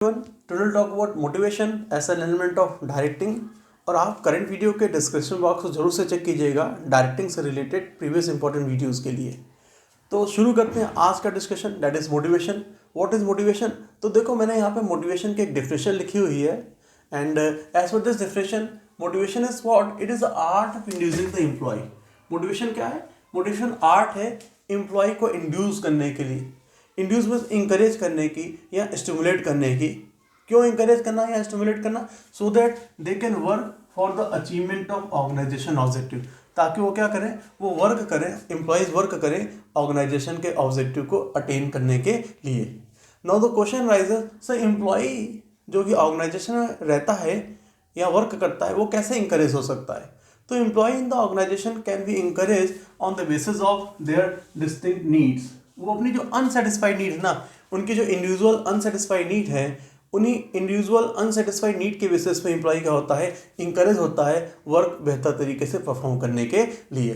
Today talk about motivation as an element of directing. और आप current video के description box को जरूर से चेक कीजिएगा डायरेक्टिंग से रिलेटेड प्रीवियस इंपॉर्टेंट वीडियोस के लिए। तो शुरू करते हैं आज का discussion, that is motivation. What is motivation? तो देखो, मैंने यहाँ पे मोटिवेशन की एक डेफिनेशन लिखी हुई है and as per this definition motivation is what it is the art of inducing the employee. Motivation क्या है? मोटिवेशन आर्ट है एम्प्लॉय को इंड्यूस करने के लिए। इंड्यूस मीन्स इंकरेज करने की या स्टिमुलेट करने की। क्यों इंकरेज करना या स्टिमुलेट करना? So that they can work for the achievement of organization objective, ताकि वो क्या करें, वो वर्क करें, एम्प्लॉयज वर्क करें ऑर्गेनाइजेशन के ऑब्जेक्टिव को अटेन करने के लिए। Now the question raises, sir employee जो कि ऑर्गेनाइजेशन में रहता है या वर्क करता है वो कैसे इंकरेज हो सकता है? तो employee in the organization can be encourage on the basis of their distinct needs. वो अपनी जो अनसेटिस्फाइड नीड है ना, उनकी जो इंडिविजुअल अनसेटिस्फाइड नीड है, उन्हीं इंडिविजुअल अनसेटिस्फाइड नीड के बेसिस पे एम्प्लॉय क्या होता है, इंकरेज होता है वर्क बेहतर तरीके से परफॉर्म करने के लिए,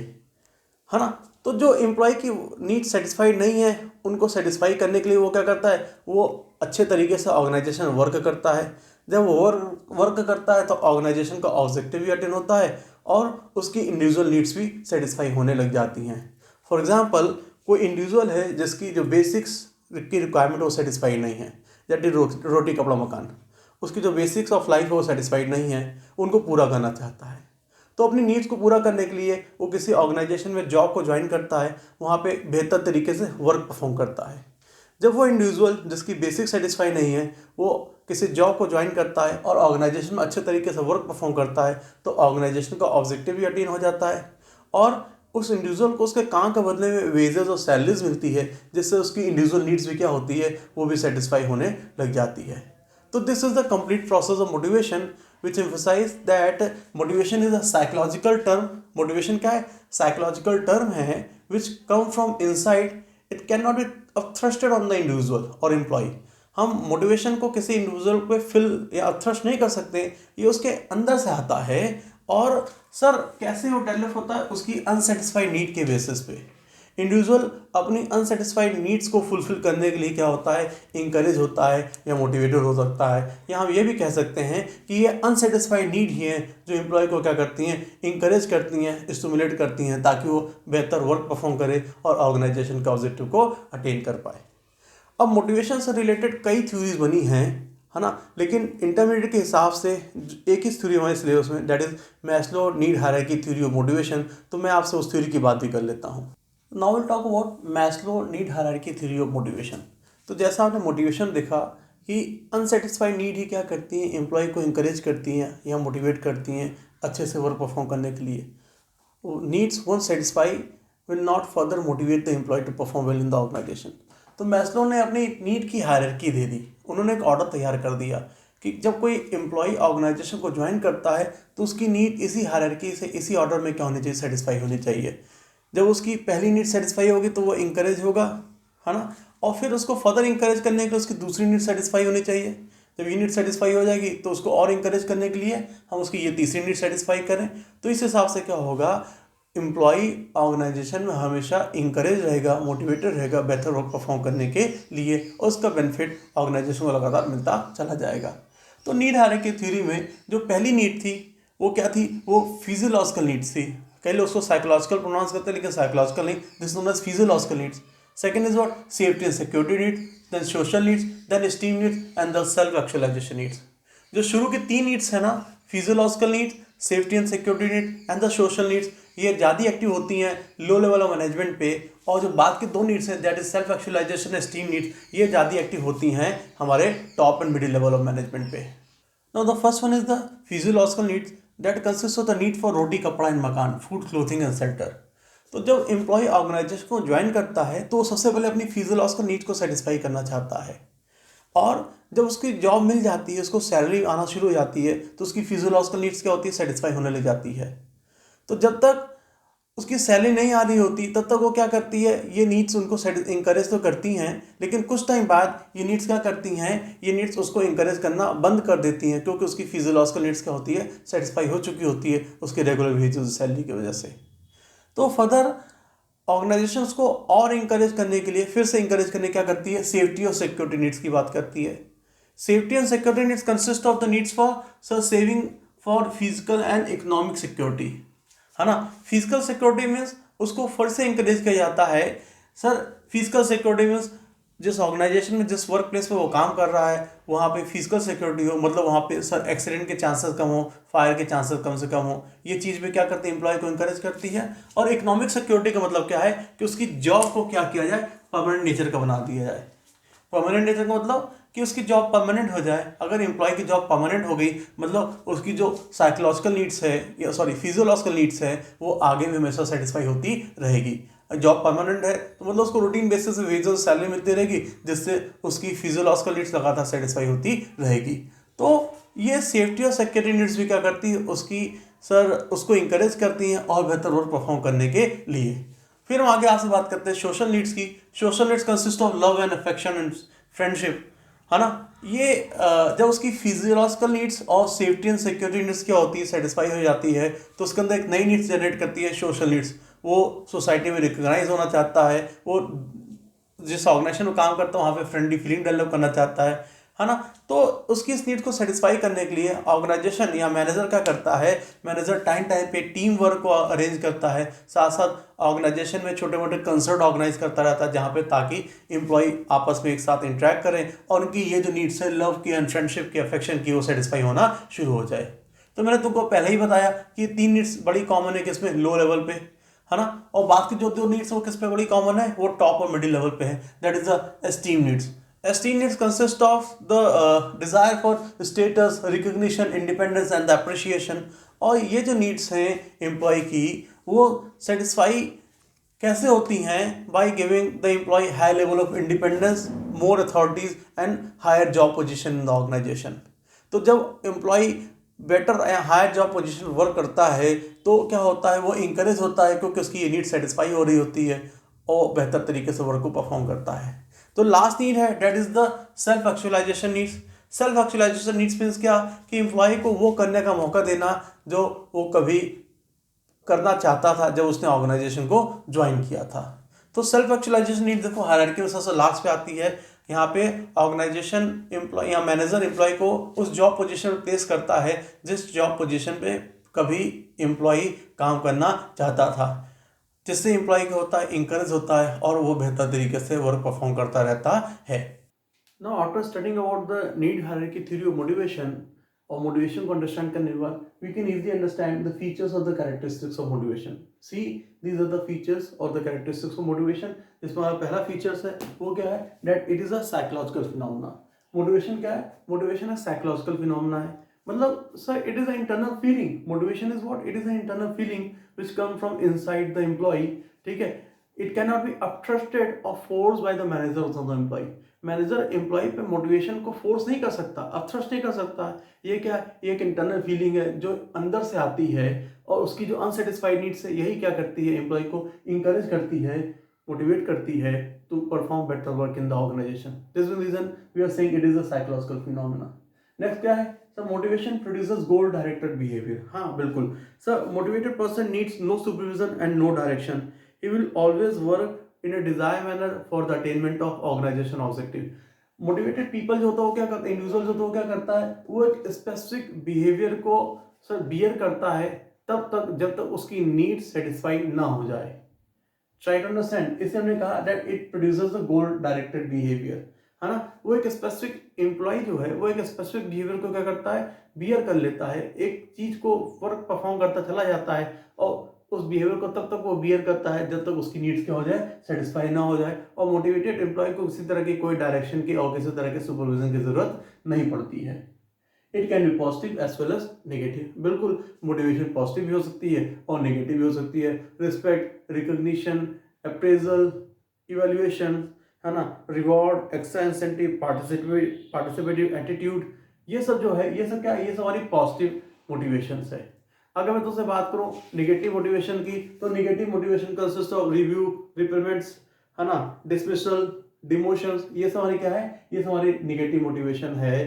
है ना। तो जो एम्प्लॉय की नीड सेटिस्फाइड नहीं है, उनको सेटिस्फाई करने के लिए वो क्या करता है, वो अच्छे तरीके से ऑर्गेनाइजेशन वर्क करता है। जब वो वर्क करता है तो ऑर्गेनाइजेशन का ऑब्जेक्टिव भी अटेन होता है और उसकी इंडिविजुअल नीड्स भी सेटिस्फाई होने लग जाती हैं। फॉर एग्जाम्पल, कोई इंडिविजुअल है जिसकी जो बेसिक्स की रिक्वायरमेंट वो सेटिस्फाई नहीं है, जैसे रोटी कपड़ा मकान, उसकी जो बेसिक्स ऑफ लाइफ है वो सेटिस्फाइड नहीं है, उनको पूरा करना चाहता है। तो अपनी नीड्स को पूरा करने के लिए वो किसी ऑर्गेनाइजेशन में जॉब को ज्वाइन करता है, वहाँ पे बेहतर तरीके से वर्क परफॉर्म करता है। जब वो इंडिविजुअल जिसकी बेसिक सेटिस्फाई नहीं है वो किसी जॉब को ज्वाइन करता है और ऑर्गेनाइजेशन में अच्छे तरीके से वर्क परफॉर्म करता है, तो ऑर्गेनाइजेशन का ऑब्जेक्टिव भी अटेन हो जाता है और उस इंडिविजुअल को उसके काम के बदले में वेजेस और सैलरीज मिलती है, जिससे उसकी इंडिविजुअल नीड्स भी क्या होती है, वो भी सेटिस्फाई होने लग जाती है। तो this is the complete process of motivation which emphasize that motivation is a psychological term. Motivation क्या है? साइकोलॉजिकल टर्म है which come from inside, it can not be thrusted on the individual और employ. हम motivation को किसी individual पे fill या thrust नहीं कर सकते, ये उसके अंदर से आता है। और सर कैसे वो डेवलप होता है? उसकी अनसेटिस्फाइड नीड के बेसिस पे। इंडिविजुअल अपनी अनसेटिस्फाइड नीड्स को फुलफिल करने के लिए क्या होता है, इंकरेज होता है या मोटिवेटेड हो सकता है, या हम ये भी कह सकते हैं कि ये अनसेटिस्फाइड नीड ही हैं जो एम्प्लॉय को क्या करती हैं, इंकरेज करती हैं, स्टिमुलेट करती हैं, ताकि वो बेहतर वर्क परफॉर्म करे और ऑर्गेनाइजेशन के ऑब्जेक्टिव को अटेन कर पाए। अब मोटिवेशन से रिलेटेड कई थ्योरीज बनी हैं, है ना, लेकिन इंटरमीडिएट के हिसाब से एक ही थ्योरी हमारे सिलेबस में, that is Maslow need hierarchy theory of motivation. तो मैं आपसे उस थ्योरी की बात भी कर लेता हूँ। Now will talk about Maslow need hierarchy theory of motivation. तो जैसा आपने मोटिवेशन देखा कि अनसेटिस्फाइड नीड ही क्या करती हैं, एम्प्लॉय को इंकरेज करती हैं या मोटिवेट करती हैं अच्छे से वर्क परफॉर्म करने के लिए। Needs once satisfy will not further motivate the employee to perform well in the organization. तो मैस्लो ने अपनी नीड की हायरार्की दे दी। उन्होंने एक ऑर्डर तैयार कर दिया कि जब कोई एम्प्लॉय ऑर्गेनाइजेशन को ज्वाइन करता है तो उसकी नीड इसी हायरार्की से, इसी ऑर्डर में क्या होनी चाहिए, सेटिस्फाई होनी चाहिए। जब उसकी पहली नीड सेटिस्फाई होगी तो वो इंकरेज होगा, है ना, और फिर उसको फर्दर इंकरेज करने के लिए उसकी दूसरी नीड सेटिस्फाई होनी चाहिए। जब ये नीड सेटिस्फाई हो जाएगी तो उसको और इंकरेज करने के लिए हम उसकी ये तीसरी नीड सेटिस्फाई करें। तो इस हिसाब से क्या होगा, एम्प्लॉय ऑर्गेनाइजेशन में हमेशा इंकरेज रहेगा, मोटिवेटेड रहेगा बेहतर वर्क परफॉर्म करने के लिए, और उसका बेनिफिट ऑर्गेनाइजेशन को लगातार मिलता चला जाएगा। तो नीड हायरार्की थ्योरी में जो पहली नीड थी वो क्या थी, वो फिजियोलॉजिकल नीड्स थी। कई लोग उसको साइकोलॉजिकल प्रोनाउंस करते हैं, लेकिन साइकोलॉजिकल नहीं, this known as physiological needs. Second is what, safety and security needs, then social needs, then esteem needs and the self actualization needs. जो शुरू की तीन नीड्स है ना, physiological needs, safety and security need and the social needs, ये ज़्यादा active होती हैं लो लेवल ऑफ मैनेजमेंट पे। और जो बाद की दो नीड्स हैं, that is self actualization and esteem needs, ये ज़्यादा एक्टिव होती हैं हमारे top and middle level of management पे। Now the first one is the physiological needs that consist of the need for roti kapda and मकान, फूड क्लोथिंग एंड शेल्टर। तो जब employ organization को ज्वाइन करता है तो वो सबसे पहले अपनी फिजियोलॉजिकल नीड्स को सेटिस्फाई करना चाहता है, और जब उसकी जॉब मिल जाती है, उसको सैलरी आना शुरू हो जाती है, तो उसकी फिजियोलॉजिकल नीड्स क्या होती है, सेटिस्फाई होने लग जाती है। तो जब तक उसकी सैलरी नहीं आ रही होती तब तक वो क्या करती है, ये नीड्स उनको इंकरेज तो करती हैं, लेकिन कुछ टाइम बाद ये नीड्स क्या करती हैं, ये नीड्स उसको इंकरेज करना बंद कर देती हैं, क्योंकि उसकी फिजियोलॉजिकल नीड्स क्या होती है, सेटिस्फाई हो चुकी होती है उसके रेगुलर वेजेस सैलरी की वजह से। तो फर्दर ऑर्गेनाइजेशंस को और इंकरेज करने के लिए, फिर से इंकरेज करने क्या करती है, सेफ्टी और सिक्योरिटी नीड्स की बात करती है। Safety and security needs consist of the needs for sir saving for physical and economic security, है ना। फिजिकल सिक्योरिटी मीन्स उसको फिर से इंकरेज किया जाता है सर। फिजिकल सिक्योरिटी मीन्स जिस ऑर्गेनाइजेशन में, जिस वर्क प्लेस पे वो काम कर रहा है, वहाँ पे फिजिकल सिक्योरिटी हो, मतलब वहाँ पे सर एक्सीडेंट के चांसेस कम हो, फायर के चांसेस कम से कम हो। ये चीज़ भी क्या करती है, एम्प्लॉय को इंकरेज करती है। और इकोनॉमिक सिक्योरिटी का मतलब क्या है कि उसकी जॉब को क्या किया जाए, परमानेंट नेचर का बना दिया जाए। परमानेंट नेचर का मतलब कि उसकी जॉब परमानेंट हो जाए। अगर एम्प्लॉय की जॉब परमानेंट हो गई, मतलब उसकी जो साइकोलॉजिकल नीड्स है या सॉरी फिजियोलॉजिकल नीड्स है वो आगे भी हमेशा सेटिस्फाई होती रहेगी। जॉब परमानेंट है तो मतलब उसको रूटीन बेसिस पे वेजेस सैलरी मिलती रहेगी, जिससे उसकी फिजियोलॉजिकल नीड्स लगातार सेटिस्फाई होती रहेगी। तो ये सेफ्टी और सिक्योरिटी नीड्स भी क्या करती है, उसकी सर उसको इंकरेज करती हैं और बेहतर वर्क परफॉर्म करने के लिए। फिर हम आगे आपसे बात करते हैं सोशल नीड्स की। Social needs consist of love and affection and friendship, है ना। ये जब उसकी फिजियोलॉजिकल नीड्स और सेफ्टी एंड सिक्योरिटी नीड्स क्या होती है, सेटिस्फाई हो जाती है, तो उसके अंदर एक नई नीड्स जनरेट करती है सोशल नीड्स। वो सोसाइटी में रिकॉग्नाइज होना चाहता है, वो जिस ऑर्गेनाइजेशन में काम करता है वहाँ पे फ्रेंडली फीलिंग डेवलप करना चाहता है ना। तो उसकी इस नीड को सेटिस्फाई करने के लिए ऑर्गेनाइजेशन या मैनेजर क्या करता है, मैनेजर टाइम टाइम पे टीम वर्क को अरेंज करता है, साथ साथ ऑर्गेनाइजेशन में छोटे मोटे कंसर्ट ऑर्गेनाइज करता रहता है, जहाँ पे ताकि एम्प्लॉय आपस में एक साथ इंटरेक्ट करें और उनकी ये जो नीड्स है लव की एंड फ्रेंडशिप की, अफेक्शन की, वो सेटिस्फाई होना शुरू हो जाए। तो मैंने तुमको पहले ही बताया कि तीन नीड्स बड़ी कॉमन है किसमें, लो लेवल पे, है ना। और बाकी जो दो नीड्स वो किस पे बड़ी कॉमन है, वो टॉप और मिडिल लेवल पे है, that is the esteem needs. Esteem needs consist of the desire for status, recognition, independence and the appreciation। और ये जो नीड्स हैं एम्प्लॉय की, वो सेटिस्फाई कैसे होती हैं, by giving the employee high level of independence, more authorities and higher job position in the organization. तो जब एम्प्लॉय बेटर या हायर जॉब पोजीशन वर्क करता है तो क्या होता है, वो इंकरेज होता है क्योंकि उसकी ये नीड सेटिस्फाई हो रही होती है और बेहतर तरीके से वर्क को परफॉर्म करता है। तो लास्ट नीड है that is the self actualization needs. Self actualization needs means क्या, कि एम्प्लॉय को वो करने का मौका देना जो वो कभी करना चाहता था जब उसने ऑर्गेनाइजेशन को ज्वाइन किया था। तो सेल्फ एक्चुअलाइजेशन नीड देखो हायरार्की में सबसे लास्ट पे आती है। यहाँ पे ऑर्गेनाइजेशन एम्प्लॉय या मैनेजर एम्प्लॉय को उस जॉब पोजीशन पे प्लेस करता है जिस जॉब पोजीशन पे कभी एम्प्लॉय काम करना चाहता था, जिससे एम्प्लॉय क्या होता है, इंकरेज होता है और वो बेहतर तरीके से वर्क परफॉर्म करता रहता है। Now, after studying about the need hierarchy theory of motivation or motivation को understand करने के बाद, we can easily understand the features or the characteristics of motivation. See, these are the features or the characteristics of motivation. इसमें हमारा पहला features है, वो क्या है, that it is a psychological phenomena. Motivation क्या है? Motivation एक psychological phenomena है। मतलब sir, it is an internal feeling. Motivation is what? It is an internal feeling which come from inside the employee. ठीक है? It cannot be obstructed or forced by the manager or the employee. Manager employee पे motivation को force नहीं कर सकता, upthrust नहीं कर सकता। ये क्या, ये एक इंटरनल फीलिंग है जो अंदर से आती है और उसकी जो अनसेटिस्फाइड नीड्स है यही क्या करती है, एम्प्लॉय को इंकरेज करती है, मोटिवेट करती है to perform better work in the organization. This is reason we are saying it is a psychological phenomena. Next क्या है sir, motivation produces goal directed behaviour. हाँ बिल्कुल sir, motivated person needs no supervision and no direction, he will always work in a desired manner for the attainment of organization objective। Motivated people जो होता है वो क्या करता है, individual जो होता है वो क्या करता है, वो एक स्पेसिफिक बिहेवियर को सर बियर करता है तब तक जब तक उसकी नीड सेटिस्फाई ना हो जाए। ट्राई टू अंडरस्टैंड, इससे हमने कहा that it produces the goal directed behaviour, है ना। वो एक स्पेसिफिक एम्प्लॉय जो है वो एक स्पेसिफिक बिहेवियर को क्या करता है, बियर कर लेता है, एक चीज को वर्क परफॉर्म करता चला जाता है और उस बिहेवियर को तब तक वो बियर करता है जब तक उसकी नीड्स क्या हो जाए, सेटिस्फाई ना हो जाए। और मोटिवेटेड एम्प्लॉय को किसी तरह की कोई डायरेक्शन की और किसी तरह के सुपरविजन की जरूरत नहीं पड़ती है। It can be positive as well as negative. बिल्कुल मोटिवेशन पॉजिटिव भी हो सकती है और नेगेटिव भी हो सकती है। रिस्पेक्ट, रिकॉग्निशन, अप्रेजल, इवैल्यूएशन, है ना, reward, extra incentive, participative attitude, ये सब जो है ये सब क्या है, ये सब हमारी पॉजिटिव मोटिवेशंस है। अगर मैं तुमसे बात करूं नेगेटिव मोटिवेशन की, तो negative motivation consist of review, repayments, है ना, डिसमिसल, डिमोशंस, ये सब हमारी क्या है, ये सब हमारी नेगेटिव मोटिवेशन है।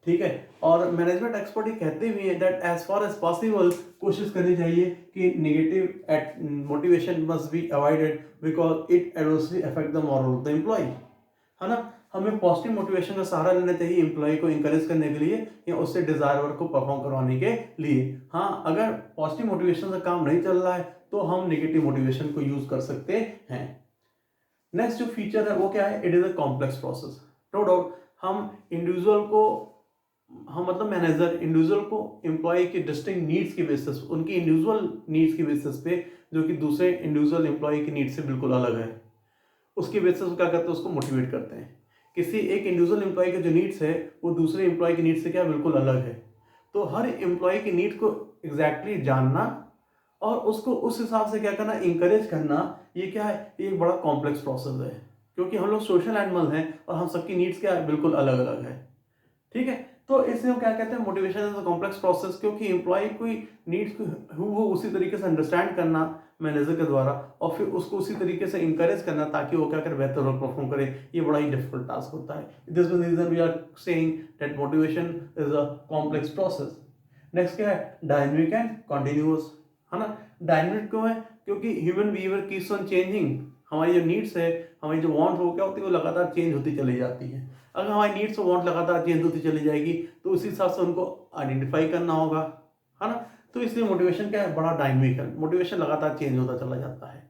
ठीक है, और मैनेजमेंट एक्सपर्ट ये कहते भी हैं that as far as possible कोशिश करनी चाहिए कि negative motivation must be avoided because it adversely affect the morale of the employee, है ना। हमें पॉजिटिव मोटिवेशन का सहारा लेना चाहिए एम्प्लॉय को इंकरेज करने के लिए या उससे डिजायर वर्क को परफॉर्म करवाने के लिए। हाँ, अगर पॉजिटिव मोटिवेशन से काम नहीं चल रहा है तो हम नेगेटिव मोटिवेशन को यूज कर सकते हैं। नेक्स्ट जो फीचर है वो क्या है, it is a complex process. No doubt हम इंडिविजुअल को, हम मतलब मैनेजर इंडिविजुअल को एम्प्लॉय के डिस्टिंक्ट नीड्स की बेसिस, उनकी इंडिविजुअल नीड्स की बेसिस पे, जो कि दूसरे इंडिविजुअल एम्प्लॉय की नीड्स से बिल्कुल अलग है, उसकी बेसिस पे क्या करते हैं, उसको मोटिवेट करते हैं। किसी एक इंडिविजुअल एम्प्लॉय के जो नीड्स है वो दूसरे एम्प्लॉय की नीड्स से क्या बिल्कुल अलग है। तो हर एम्प्लॉय की नीड को एग्जैक्टली जानना और उसको उस हिसाब से क्या करना, इंकरेज करना, ये क्या है, ये एक बड़ा कॉम्प्लेक्स प्रोसेस है, क्योंकि हम लोग सोशल एनिमल हैं और हम सबकी नीड्स क्या है, बिल्कुल अलग अलग है। ठीक है, तो इसलिए हम क्या कहते हैं, motivation is a complex process, क्योंकि एम्प्लॉय कोई नीड्स को वो उसी तरीके से अंडरस्टैंड करना मैनेजर के द्वारा और फिर उसको उसी तरीके से इंकरेज करना ताकि वो क्या करे, बेहतर वर्क परफॉर्म करे, ये बड़ा ही डिफिकल्ट टास्क होता है। This reason we are saying that motivation is a complex process. Next क्या है, डायनेमिक एंड कॉन्टिन्यूअस, है ना। डायनेमिक क्यों है, क्योंकि human behaviour keeps on changing. हमारी जो नीड्स है, हमारी जो वांट हो क्या होती है, वो लगातार चेंज होती चली जाती है। अगर हमारी नीड्स और वांट लगातार चेंज होती चली जाएगी तो उसी हिसाब से उनको आइडेंटिफाई करना होगा, है ना। तो इसलिए मोटिवेशन क्या है, बड़ा डायनेमिक है, मोटिवेशन लगातार चेंज होता चला जाता है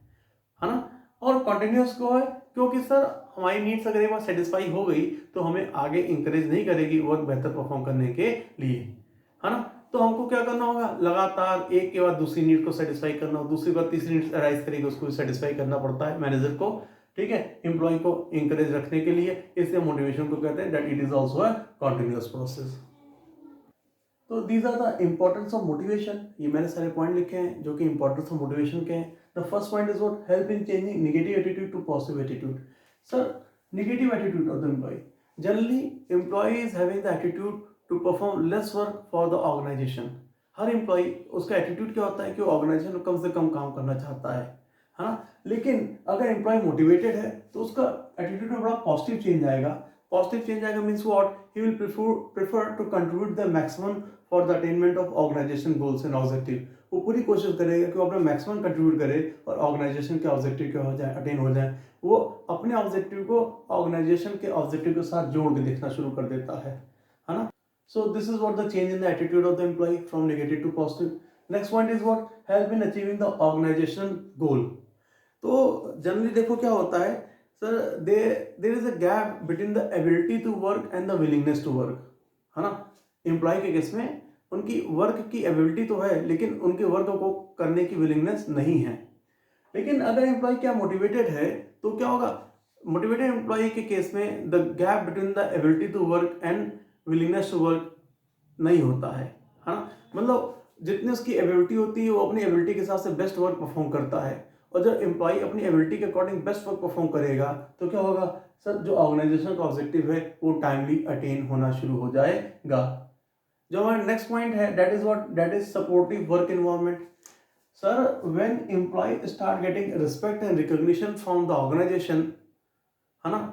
ना। और कॉन्टिन्यूस क्यों है, क्योंकि सर हमारी नीड्स अगर एक बार सेटिस्फाई हो गई तो हमें आगे इंकरेज नहीं करेगी वर्क बेहतर परफॉर्म करने के लिए, है ना। तो हमको क्या करना होगा, लगातार एक के बाद दूसरी नीड को सेटिस्फाई करना हो, दूसरी बार तीसरी नीड अराइज करेगी, उसको सेटिस्फाई करना पड़ता है मैनेजर को। ठीक है, एम्प्लॉय को इंकरेज रखने के लिए, इसलिए मोटिवेशन को कहते हैं that it is also a continuous process. तो these are the importance of motivation, ये मैंने सारे पॉइंट लिखे हैं जो कि इंपॉर्टेंस ऑफ मोटिवेशन के हैं। The first point is what, help in changing negative attitude to positive attitude. Sir negative attitude of the employee, generally employee is having the attitude to perform less work for the organization. हर employee, उसका attitude क्या होता है कि वो organisation में कम से कम काम करना चाहता है ना। लेकिन अगर एम्प्लॉय मोटिवेटेड है तो उसका एटीट्यूड में बड़ा पॉजिटिव चेंज आएगा। पॉजिटिव चेंज आएगा means what, he will prefer to contribute the maximum for the attainment of organization goals and objective. वो पूरी कोशिश करेगा कि वो अपना मैक्सिमम कंट्रीब्यूट करे और ऑर्गेनाइजेशन के ऑब्जेक्टिव क्या हो जाए, अटेन हो जाए। वो अपने ऑब्जेक्टिव को ऑर्गेनाइजेशन के ऑब्जेक्टिव के साथ जोड़ के देखना शुरू कर देता है ना। So this is what the change in the attitude of the employee from negative to positive. Next point is what, help in achieving the organizational goal. तो जनरली देखो क्या होता है sir, there is a gap between the ability to work and the willingness to work, है ना। Employ के case में उनकी वर्क की एबिलिटी तो है लेकिन उनके वर्क को करने की विलिंगनेस नहीं है। लेकिन अगर एम्प्लॉय क्या मोटिवेटेड है तो क्या होगा, मोटिवेटेड एम्प्लॉय के केस में the gap between the ability to work and willingness to work नहीं होता है ना। मतलब जितनी उसकी एबिलिटी होती है वो अपनी एबिलिटी के हिसाब से बेस्ट वर्क परफॉर्म करता है, और जब एम्प्लॉय अपनी एबिलिटी के अकॉर्डिंग बेस्ट वर्क परफॉर्म करेगा तो क्या होगा सर, जो ऑर्गेनाइजेशन का ऑब्जेक्टिव है वो टाइमली अटेन होना शुरू हो जाएगा। जो हमारा नेक्स्ट पॉइंट है that is what, that is supportive work environment. Sir when employee start getting respect and recognition from the organization, है ना।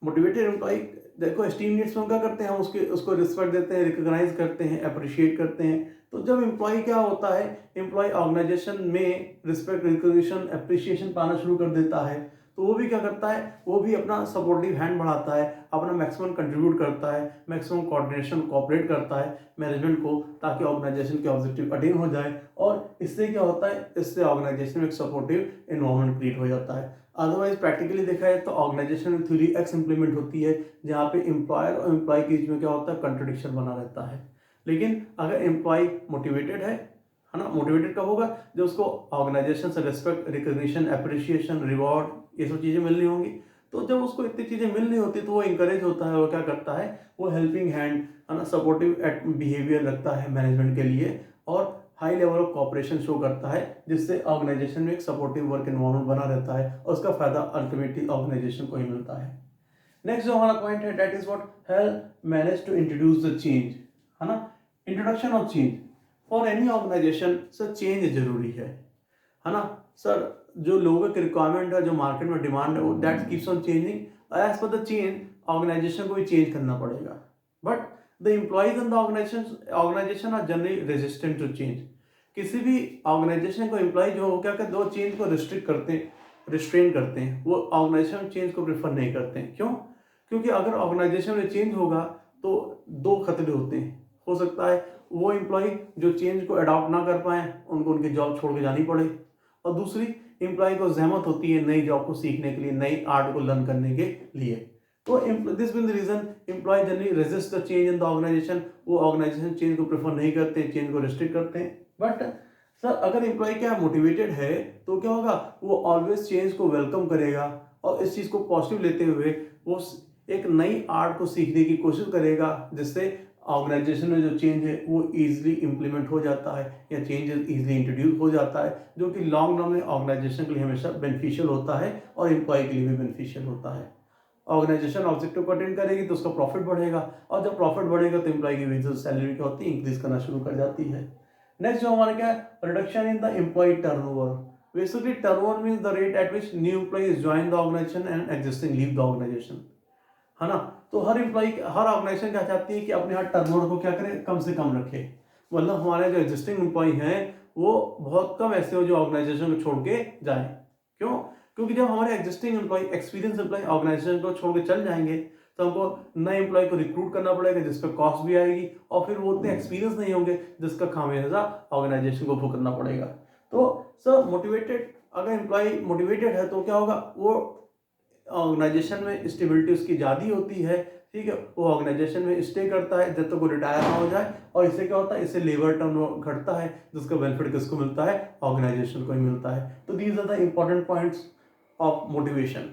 मोटिवेटेड एम्प्लॉय देखो स्टीम नीड्स में क्या करते हैं, हम उसको रिस्पेक्ट देते हैं, रिकॉग्नाइज करते हैं, अप्रिशिएट करते हैं। तो जब एम्प्लॉय क्या होता है, एम्प्लॉय ऑर्गेनाइजेशन में रिस्पेक्ट, रिकॉग्निशन, अप्रिशिएशन पाना शुरू कर देता है, तो वो भी क्या करता है, वो भी अपना सपोर्टिव हैंड बढ़ाता है, अपना मैक्सिमम कंट्रीब्यूट करता है, मैक्सिमम कोऑर्डिनेशन कोऑपरेट करता है मैनेजमेंट को, ताकि ऑर्गेनाइजेशन के ऑब्जेक्टिव अटेन हो जाए। और इससे क्या होता है, इससे ऑर्गेनाइजेशन में एक सपोर्टिव एनवायरनमेंट क्रिएट हो जाता है। अदरवाइज प्रैक्टिकली देखा जाए तो ऑर्गेनाइजेशन में थ्योरी एक्स इंप्लीमेंट होती है, जहाँ पे एम्प्लॉयर और एम्प्लॉय के बीच में क्या होता है, कंट्रडिक्शन बना रहता है। लेकिन अगर एम्प्लॉय मोटिवेटेड है ना, मोटिवेटेड कब होगा, जब उसको ऑर्गेनाइजेशन से रिस्पेक्ट, रिकॉग्निशन, अप्रिशिएशन, रिवॉर्ड, ये सब चीज़ें मिलनी होंगी। तो जब उसको इतनी चीज़ें मिल रही होती तो वो इंकरेज होता है, वो क्या करता है, वो हेल्पिंग हैंड, है ना, सपोर्टिव बिहेवियर रखता है मैनेजमेंट के लिए, और high level of corporation show करता है, जिससे ऑर्गेनाइजेशन में एक सपोर्टिव वर्क एनवायरनमेंट बना रहता है और उसका फायदा अल्टीमेटली ऑर्गेनाइजेशन को ही मिलता है। नेक्स्ट जो हमारा पॉइंट है that is what, help manage to introduce the change, है ना। Introduction of change for any organization, sir change जरूरी है ना। सर जो लोगों की रिक्वायरमेंट है, जो मार्केट में डिमांड है, वो that keeps on changing, as per the change organization को भी चेंज करना पड़ेगा। But the employees in the organization are generally resistant to change. किसी भी ऑर्गेनाइजेशन को एम्प्लॉय जो हो क्या करते हैं, वो चेंज को रिस्ट्रेन करते हैं, वो ऑर्गेनाइजेशन चेंज को प्रेफर नहीं करते हैं। क्यों? क्योंकि अगर ऑर्गेनाइजेशन में चेंज होगा तो दो खतरे होते हैं। हो सकता है वो एम्प्लॉय जो चेंज को अडॉप्ट ना कर पाए, उनको उनकी जॉब छोड़ के जानी पड़े, और दूसरी एम्प्लॉय को जहमत होती है नई जॉब को सीखने के लिए, नई आर्ट को लर्न करने के लिए। तो this mean the reason employee generally resist the change in the organization. वो ऑर्गेनाइजेशन चेंज को प्रेफर नहीं करते, चेंज को रिस्ट्रिक्ट करते हैं। बट सर अगर एम्प्लॉय क्या मोटिवेटेड है तो क्या होगा, वो ऑलवेज चेंज को वेलकम करेगा और इस चीज़ को पॉजिटिव लेते हुए वो एक नई आर्ट को सीखने की कोशिश करेगा, जिससे ऑर्गेनाइजेशन में जो चेंज है वो इजीली इंप्लीमेंट हो जाता है या चेंज इजीली इंट्रोड्यूस हो जाता है, जो कि लॉन्ग रन में ऑर्गेनाइजेशन के लिए हमेशा बेनिफिशियल होता है और एम्प्लॉय के लिए भी बेनिफिशियल होता है। ऑर्गेनाइजेशन ऑब्जेक्टिव को अटेंड करेगी तो उसका प्रॉफिट बढ़ेगा, और जब प्रॉफिट बढ़ेगा तो एम्प्लॉय की वेजेस सैलरी क्या होती है, इंक्रीज करना शुरू कर जाती है। नेक्स्ट जो हमारा क्या है, reduction in the employee turnover. Basically turnover means the rate at which new employees join the organization and existing leave the organization, है ना। तो हर एम्प्लॉय, हर ऑर्गेनाइजेशन क्या चाहती है कि अपने यहाँ टर्नओवर को क्या करे, कम से कम रखे। मतलब हमारे जो एग्जिस्टिंग एम्प्लॉय हैं वो बहुत कम ऐसे हो जो ऑर्गेनाइजेशन को छोड़ के जाएं। क्यों? क्योंकि जब हमारे existing employee, experience employee organization को छोड़ के चल जाएंगे तो हमको नए एम्प्लॉय को रिक्रूट करना पड़ेगा, जिसका कॉस्ट भी आएगी, और फिर वो उतने एक्सपीरियंस नहीं होंगे जिसका खामियाजा ऑर्गेनाइजेशन को भुगतना पड़ेगा। तो सर मोटिवेटेड, अगर एम्प्लॉय मोटिवेटेड है तो क्या होगा, वो ऑर्गेनाइजेशन में स्टेबिलिटी उसकी ज़्यादा होती है, ठीक है। वो ऑर्गेनाइजेशन में स्टे करता है जब तक वो रिटायर ना हो जाए, और इससे क्या होता है, इससे लेबर टर्न घटता है, जिसका बेनिफिट किसको मिलता है, ऑर्गेनाइजेशन को ही मिलता है। तो these are the important points of motivation.